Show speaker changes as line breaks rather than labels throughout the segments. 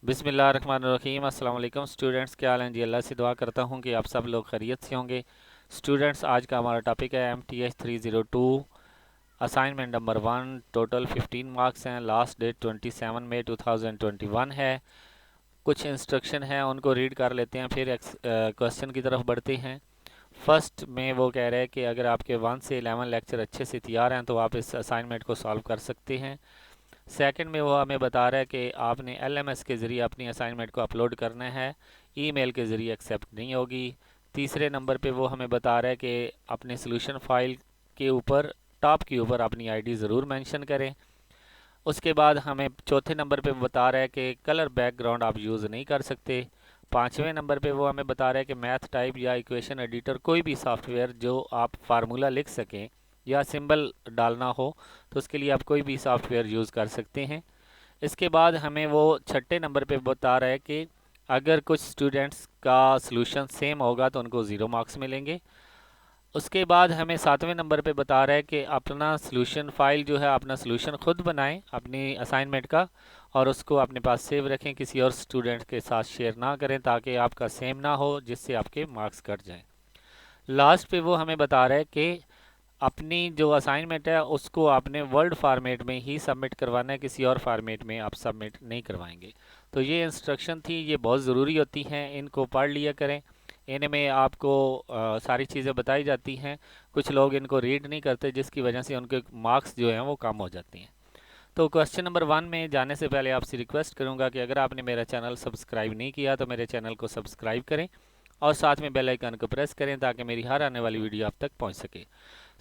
बिस्मिल्लाहिर्रहमानिर्रहीम। अस्सलाम वालेकुम स्टूडेंट्स, क्या हाल हैं जी। अल्लाह से दुआ करता हूँ कि आप सब लोग खैरियत से होंगे। स्टूडेंट्स, आज का हमारा टॉपिक है MTH 302 assignment number 1। Total 15 marks हैं। लास्ट डेट 27 मई 2021 है। कुछ इंस्ट्रक्शन हैं, उनको रीड कर लेते हैं, फिर क्वेश्चन की तरफ बढ़ते हैं। फर्स्ट में वो कह रहे हैं कि अगर आपके 1 से 11 लेक्चर अच्छे से तैयार हैं तो आप इस असाइनमेंट को सॉल्व कर सकते हैं। सेकंड में वो हमें बता रहा है कि आपने LMS के ज़रिए अपनी असाइनमेंट को अपलोड करना है, ईमेल के ज़रिए एक्सेप्ट नहीं होगी। तीसरे नंबर पे वो हमें बता रहा है कि अपने सोल्यूशन फाइल के ऊपर टॉप के ऊपर अपनी आईडी ज़रूर मेंशन करें। उसके बाद हमें चौथे नंबर पे बता रहा है कि कलर बैकग्राउंड आप यूज़ नहीं कर सकते। पाँचवें नंबर पे वो हमें बता रहा है कि मैथ टाइप या इक्वेशन एडिटर कोई भी सॉफ्टवेयर जो आप फार्मूला लिख सकें या सिंबल डालना हो तो उसके लिए आप कोई भी सॉफ्टवेयर यूज़ कर सकते हैं। इसके बाद हमें वो छठे नंबर पे बता रहा है कि अगर कुछ स्टूडेंट्स का सलूशन सेम होगा तो उनको 0 मार्क्स मिलेंगे। उसके बाद हमें सातवें नंबर पे बता रहा है कि अपना सलूशन फाइल जो है, अपना सलूशन खुद बनाएं अपनी असाइनमेंट का और उसको अपने पास सेव रखें, किसी और स्टूडेंट के साथ शेयर ना करें ताकि आपका सेम ना हो जिससे आपके मार्क्स कट जाएं। लास्ट पे वो हमें बता रहा है कि अपनी जो असाइनमेंट है उसको आपने वर्ड फॉर्मेट में ही सबमिट करवाना है, किसी और फॉर्मेट में आप सबमिट नहीं करवाएंगे। तो ये इंस्ट्रक्शन थी, ये बहुत ज़रूरी होती हैं, इनको पढ़ लिया करें। इनमें आपको सारी चीज़ें बताई जाती हैं। कुछ लोग इनको रीड नहीं करते जिसकी वजह से उनके मार्क्स जो हैं वो कम हो जाती हैं। तो क्वेश्चन नंबर 1 में जाने से पहले आपसे रिक्वेस्ट करूंगा कि अगर आपने मेरा चैनल सब्सक्राइब नहीं किया तो मेरे चैनल को सब्सक्राइब करें और साथ में बेल आइकन को प्रेस करें ताकि मेरी हर आने वाली वीडियो आप तक पहुंच सके।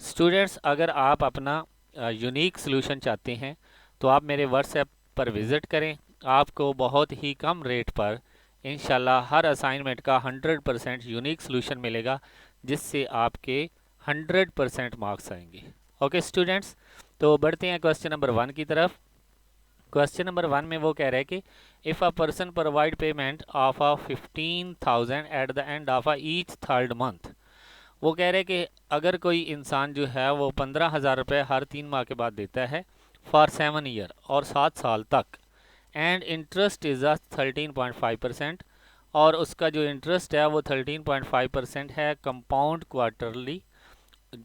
स्टूडेंट्स, अगर आप अपना यूनिक सॉल्यूशन चाहते हैं तो आप मेरे व्हाट्सएप पर विज़िट करें। आपको बहुत ही कम रेट पर इंशाल्लाह हर असाइनमेंट का 100% यूनिक सॉल्यूशन मिलेगा जिससे आपके 100% मार्क्स आएंगे। ओके स्टूडेंट्स, तो बढ़ते हैं क्वेश्चन नंबर 1 की तरफ। क्वेश्चन नंबर 1 में वो कह रहे हैं कि if a person provide payment of a 15,000 at the end of a each third month. वो कह रहे हैं कि अगर कोई इंसान जो है वो 15,000 रुपये हर 3 माह के बाद देता है फॉर 7 ईयर और 7 साल तक, एंड इंटरेस्ट इज़ अ 13.5%, और उसका जो इंटरेस्ट है वो 13.5% है कंपाउंड क्वार्टरली,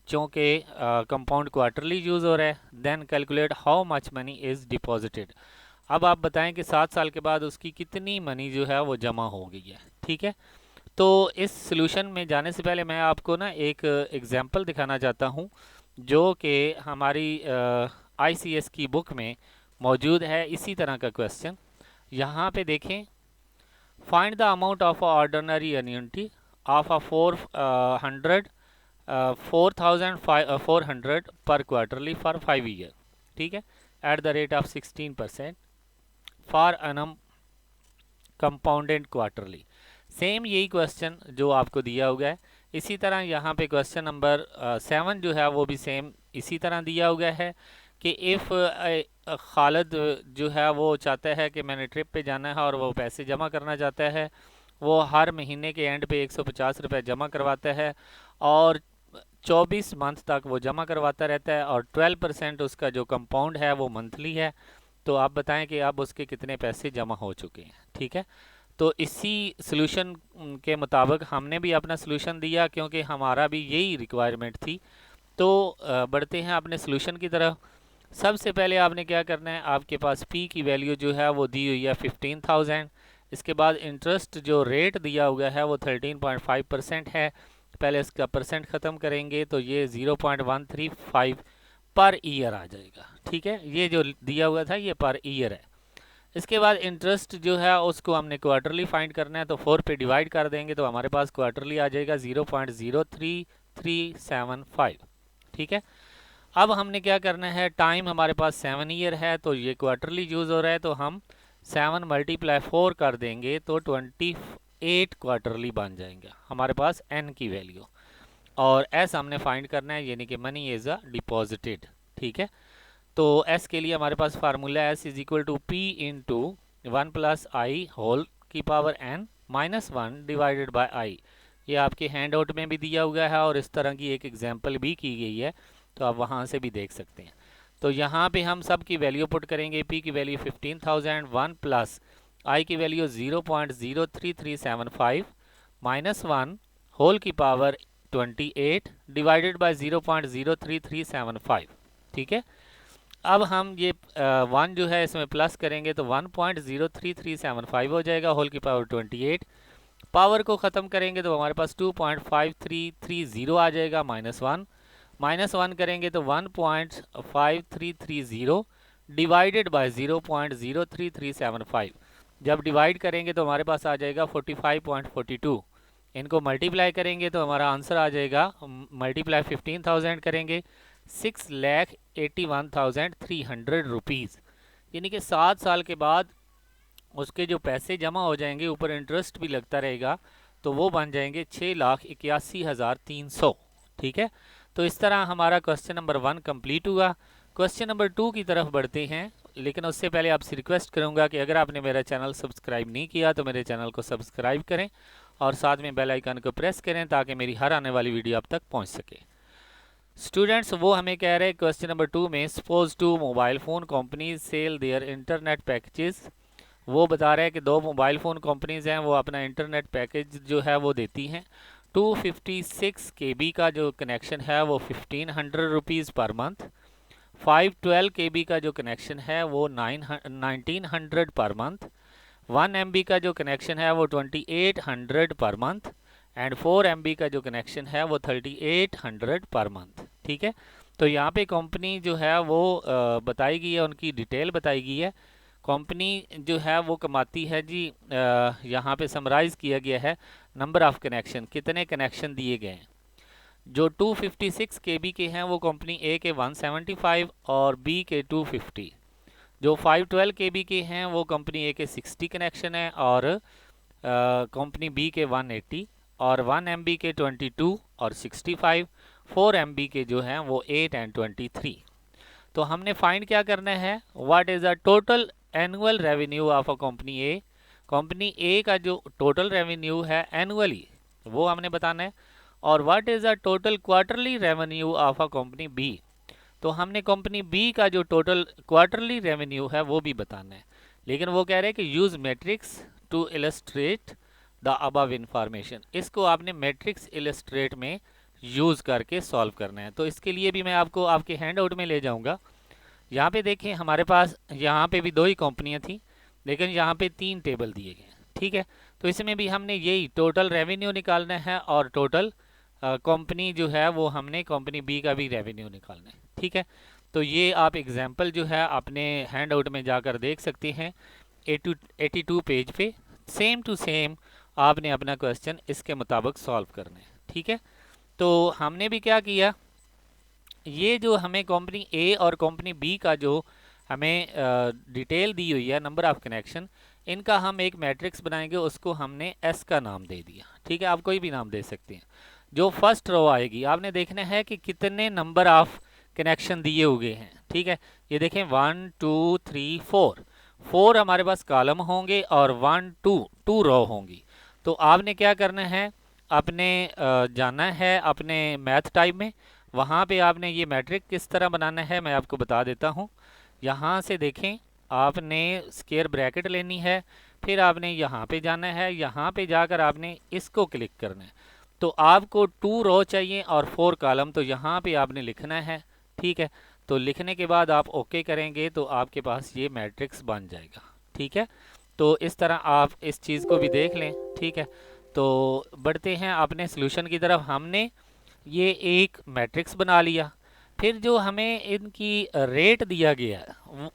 चूँकि कंपाउंड क्वार्टरली यूज़ हो रहा है। Then calculate how much money is deposited. अब आप बताएं कि 7 साल के बाद उसकी कितनी मनी जो है वो जमा हो गई है। ठीक है, तो इस सॉल्यूशन में जाने से पहले मैं आपको ना एक एग्जांपल दिखाना चाहता हूँ जो कि हमारी ICS की बुक में मौजूद है। इसी तरह का क्वेश्चन यहाँ पे देखें। Find the amount of ordinary annuity of a 4,400 पर क्वार्टरली फॉर 5 ईयर। ठीक है, at the rate of 16% for annum compounded quarterly. Same यही क्वेश्चन जो आपको दिया हुआ है। इसी तरह यहाँ पे क्वेश्चन नंबर 7 जो है वो भी सेम इसी तरह दिया हुआ है कि इफ़ खालिद जो है वो चाहता है कि मैंने ट्रिप पे जाना है और वो पैसे जमा करना चाहता है। वो हर महीने के एंड पे 150 रुपये जमा करवाता है और 24 मंथ तक वो जमा करवाता रहता है और 12% उसका जो कंपाउंड है वो मंथली है। तो आप बताएं कि अब उसके कितने पैसे जमा हो चुके हैं। ठीक है, तो इसी सॉल्यूशन के मुताबिक हमने भी अपना सॉल्यूशन दिया क्योंकि हमारा भी यही रिक्वायरमेंट थी। तो बढ़ते हैं अपने सॉल्यूशन की तरफ। सबसे पहले आपने क्या करना है, आपके पास पी की वैल्यू जो है वो दी हुई है 15,000। इसके बाद इंटरेस्ट जो रेट दिया हुआ है वो 13.5% है। पहले इसका परसेंट ख़त्म करेंगे तो ये 0.135 पर ईयर आ जाएगा। ठीक है, ये जो दिया हुआ था ये पर ईयर है। इसके बाद इंटरेस्ट जो है उसको हमने क्वार्टरली फाइंड करना है तो 4 पे डिवाइड कर देंगे तो हमारे पास क्वार्टरली आ जाएगा 0.03375। ठीक है, अब हमने क्या करना है, टाइम हमारे पास 7 ईयर है तो ये क्वार्टरली यूज़ हो रहा है तो हम 7 × 4 कर देंगे तो 28 क्वार्टरली बन जाएंगे हमारे पास एन की वैल्यू। और एस हमने फाइंड करना है यानी कि मनी इज़ अ डिपॉजिटेड। ठीक है, तो एस के लिए हमारे पास formula S is equal to P into 1 + i whole की power n -1 divided by I. ये आपके हैंड आउट में भी दिया हुआ है और इस तरह की एक एग्जांपल भी की गई है तो आप वहाँ से भी देख सकते हैं। तो यहाँ पे हम सब की वैल्यू पुट करेंगे। पी की वैल्यू 15,000, 1 + आई की वैल्यू 0.03375 माइनस 1 होल की पावर 28 डिवाइडेड बाय 0.03375। ठीक है, अब हम ये 1 जो है इसमें प्लस करेंगे तो 1.03375 हो जाएगा होल की पावर 28। पावर को ख़त्म करेंगे तो हमारे पास 2.5330 आ जाएगा माइनस वन करेंगे तो 1.5330 डिवाइडेड बाय 0.03375। जब डिवाइड करेंगे तो हमारे पास आ जाएगा 45.42। इनको मल्टीप्लाई करेंगे तो हमारा आंसर आ जाएगा, मल्टीप्लाई 15,000 करेंगे 6,81,300 रुपीज़। यानी कि 7 साल के बाद उसके जो पैसे जमा हो जाएंगे, ऊपर इंटरेस्ट भी लगता रहेगा, तो वो बन जाएंगे 6,81,300। ठीक है, तो इस तरह हमारा क्वेश्चन नंबर 1 कंप्लीट हुआ। क्वेश्चन नंबर 2 की तरफ बढ़ते हैं, लेकिन उससे पहले आपसे रिक्वेस्ट करूंगा कि अगर आपने मेरा चैनल सब्सक्राइब नहीं किया तो मेरे चैनल को सब्सक्राइब करें और साथ में बेल आइकन को प्रेस करें ताकि मेरी हर आने वाली वीडियो आप तक पहुंच सके। स्टूडेंट्स, वो हमें कह रहे हैं क्वेश्चन नंबर 2 में, suppose 2 mobile phone companies sell their internet packages. वो बता रहे हैं कि 2 मोबाइल फ़ोन कंपनीज हैं, वो अपना इंटरनेट पैकेज जो है वो देती हैं। 256 KB का जो कनेक्शन है वो 1500 रुपीज़ पर मंथ। 512 KB का जो कनेक्शन है वो 1900 पर मंथ। 1 MB का जो कनेक्शन है वो 2800 पर मंथ एंड 4 MB का जो कनेक्शन है वो 3800 पर मंथ। ठीक है, तो यहाँ पे कंपनी जो है वो बताई गई है, उनकी डिटेल बताई गई है। कंपनी जो है वो कमाती है जी, यहाँ पे समराइज़ किया गया है नंबर ऑफ़ कनेक्शन, कितने कनेक्शन दिए गए हैं। जो 256 KB के हैं वो कंपनी ए के 175 और बी के 250। जो 512 KB के हैं वो कंपनी ए के 60 कनेक्शन है और कंपनी बी के 180 और 1 MB के 22 और 65। 4 MB के जो हैं वो 8 एंड 23। तो हमने फाइंड क्या करना है, what is the total annual revenue of a company A. Company A का जो टोटल रेवेन्यू है एनुअली वो हमने बताना है, और what is the total quarterly revenue of a company B. तो हमने कंपनी बी का जो टोटल क्वार्टरली रेवेन्यू है वो भी बताना है। लेकिन वो कह रहे हैं कि use matrix to illustrate the above information. इसको आपने मैट्रिक्स इलस्ट्रेट में यूज़ करके सॉल्व करना है। तो इसके लिए भी मैं आपको आपके हैंड आउट में ले जाऊंगा। यहाँ पे देखें, हमारे पास यहाँ पे भी 2 ही कंपनियाँ थी, लेकिन यहाँ पे 3 टेबल दिए गए। ठीक है, तो इसमें भी हमने यही टोटल रेवेन्यू निकालना है और टोटल कंपनी जो है वो हमने कंपनी बी का भी रेवेन्यू निकालना है। ठीक है, तो ये आप एग्जांपल जो है अपने हैंड आउट में जाकर देख सकते हैं 82 पेज पे। सेम टू सेम आपने अपना क्वेश्चन इसके मुताबिक सॉल्व करना है। ठीक है, तो हमने भी क्या किया, ये जो हमें कंपनी ए और कंपनी बी का जो हमें डिटेल दी हुई है नंबर ऑफ कनेक्शन, इनका हम एक मैट्रिक्स बनाएंगे, उसको हमने एस का नाम दे दिया। ठीक है, आप कोई भी नाम दे सकते हैं। जो फर्स्ट रो आएगी आपने देखना है कि कितने नंबर ऑफ कनेक्शन दिए हुए हैं। ठीक है, ये देखें 1 2 3 4 हमारे पास कॉलम होंगे और 1 2 रो होंगी। तो आपने क्या करना है, आपने जाना है अपने मैथ टाइप में, वहाँ पे आपने ये मैट्रिक किस तरह बनाना है मैं आपको बता देता हूँ। यहाँ से देखें, आपने स्क्वायर ब्रैकेट लेनी है, फिर आपने यहाँ पे जाना है, यहाँ पे जाकर आपने इसको क्लिक करना है। तो आपको 2 रो चाहिए और 4 कॉलम, तो यहाँ पे आपने लिखना है। ठीक है, तो लिखने के बाद आप ओके करेंगे तो आपके पास ये मैट्रिक्स बन जाएगा। ठीक है, तो इस तरह आप इस चीज़ को भी देख लें। ठीक है, तो बढ़ते हैं अपने सॉल्यूशन की तरफ। हमने ये एक मैट्रिक्स बना लिया, फिर जो हमें इनकी रेट दिया गया है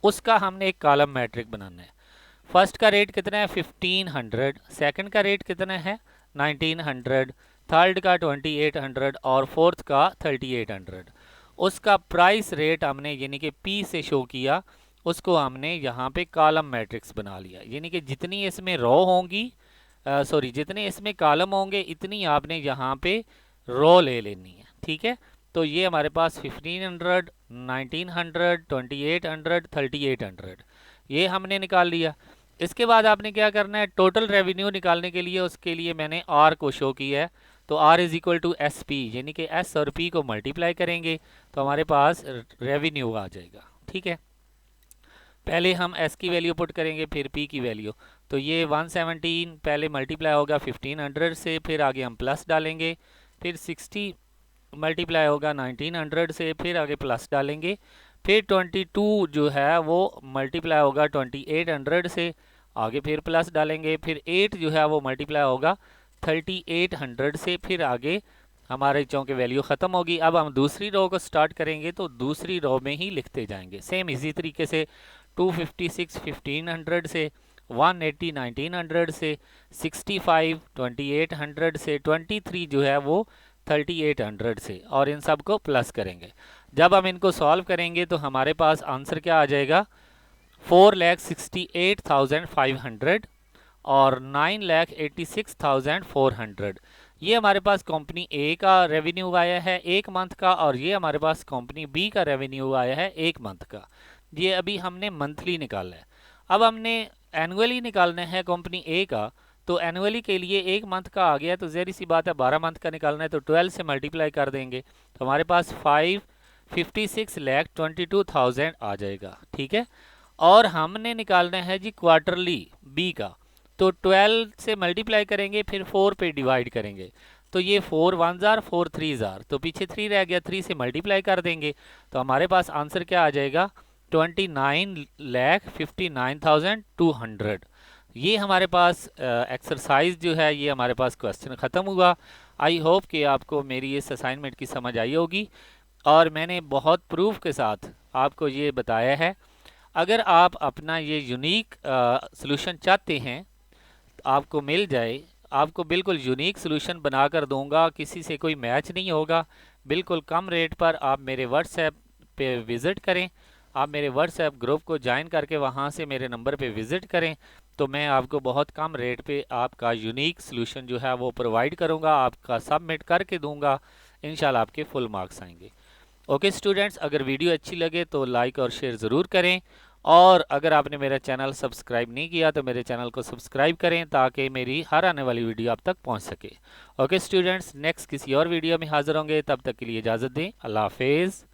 उसका हमने एक कॉलम मैट्रिक बनाना है। फर्स्ट का रेट कितना है 1500, सेकंड का रेट कितना है 1900, थर्ड का 2800 और फोर्थ का 3800। उसका प्राइस रेट हमने यानी कि पी से शो किया, उसको हमने यहाँ पे कॉलम मैट्रिक्स बना लिया। यानी कि जितनी इसमें रो होंगी, सॉरी जितने इसमें कॉलम होंगे इतनी आपने यहाँ पे रो ले लेनी है। ठीक है, तो ये हमारे पास 1500, 1900, 2800, 3800 ये हमने निकाल लिया। इसके बाद आपने क्या करना है, टोटल रेवेन्यू निकालने के लिए उसके लिए मैंने आर को शो किया है। तो R is equal to S P, यानी कि एस और पी को मल्टीप्लाई करेंगे तो हमारे पास रेवेन्यू आ जाएगा। ठीक है, पहले हम एस की वैल्यू पुट करेंगे फिर पी की वैल्यू। तो ये 117 पहले मल्टीप्लाई होगा 1500 से, फिर आगे हम प्लस डालेंगे, फिर 60 मल्टीप्लाई होगा 1900 से, फिर आगे प्लस डालेंगे, फिर 22 जो है वो मल्टीप्लाई होगा 2800 से, आगे फिर प्लस डालेंगे, फिर 8 जो है वो मल्टीप्लाई होगा 3800 से, फिर आगे हमारे चौके वैल्यू ख़त्म होगी। अब हम दूसरी रो को स्टार्ट करेंगे तो दूसरी रो में ही लिखते जाएंगे सेम इसी तरीके से। 256 1500 से, 180 1900 से, 65 2800 से, 23 जो है वो 3800 से, और इन सब को प्लस करेंगे। जब हम इनको सॉल्व करेंगे तो हमारे पास आंसर क्या आ जाएगा, 4,68,500 और 9,86,400। ये हमारे पास कंपनी ए का रेवेन्यू आया है एक मंथ का, और ये हमारे पास कंपनी बी का रेवेन्यू आया है एक मंथ का। ये अभी हमने मंथली निकाला है। अब हमने एनुअली निकालना है कंपनी ए का, तो एनुअली के लिए एक मंथ का आ गया, तो ज़ेरी सी बात है 12 मंथ का निकालना है, तो 12 से मल्टीप्लाई कर देंगे तो हमारे पास 556,22,000 आ जाएगा। ठीक है, और हमने निकालना है जी क्वार्टरली बी का, तो 12 से मल्टीप्लाई करेंगे, फिर 4 पे डिवाइड करेंगे, तो ये 4 1 जार 4 3 जार, तो पीछे 3 रह गया, 3 से मल्टीप्लाई कर देंगे तो हमारे पास आंसर क्या आ जाएगा, 29,59,200। ये हमारे पास एक्सरसाइज जो है, ये हमारे पास क्वेश्चन ख़त्म हुआ। आई होप कि आपको मेरी इस असाइनमेंट की समझ आई होगी, और मैंने बहुत प्रूफ के साथ आपको ये बताया है। अगर आप अपना ये यूनिक सॉल्यूशन चाहते हैं, आपको मिल जाए, आपको बिल्कुल यूनिक सॉल्यूशन बनाकर दूंगा, किसी से कोई मैच नहीं होगा, बिल्कुल कम रेट पर। आप मेरे व्हाट्सएप पे विज़िट करें, आप मेरे व्हाट्सएप ग्रुप को ज्वाइन करके वहाँ से मेरे नंबर पे विज़िट करें, तो मैं आपको बहुत कम रेट पे आपका यूनिक सॉल्यूशन जो है वो प्रोवाइड करूँगा, आपका सबमिट करके दूँगा, इंशाल्लाह आपके फुल मार्क्स आएंगे। ओके स्टूडेंट्स, अगर वीडियो अच्छी लगे तो लाइक और शेयर ज़रूर करें, और अगर आपने मेरा चैनल सब्सक्राइब नहीं किया तो मेरे चैनल को सब्सक्राइब करें ताकि मेरी हर आने वाली वीडियो आप तक पहुंच सके। ओके स्टूडेंट्स, नेक्स्ट किसी और वीडियो में हाज़िर होंगे, तब तक के लिए इजाज़त दें। अल्लाह हाफिज़।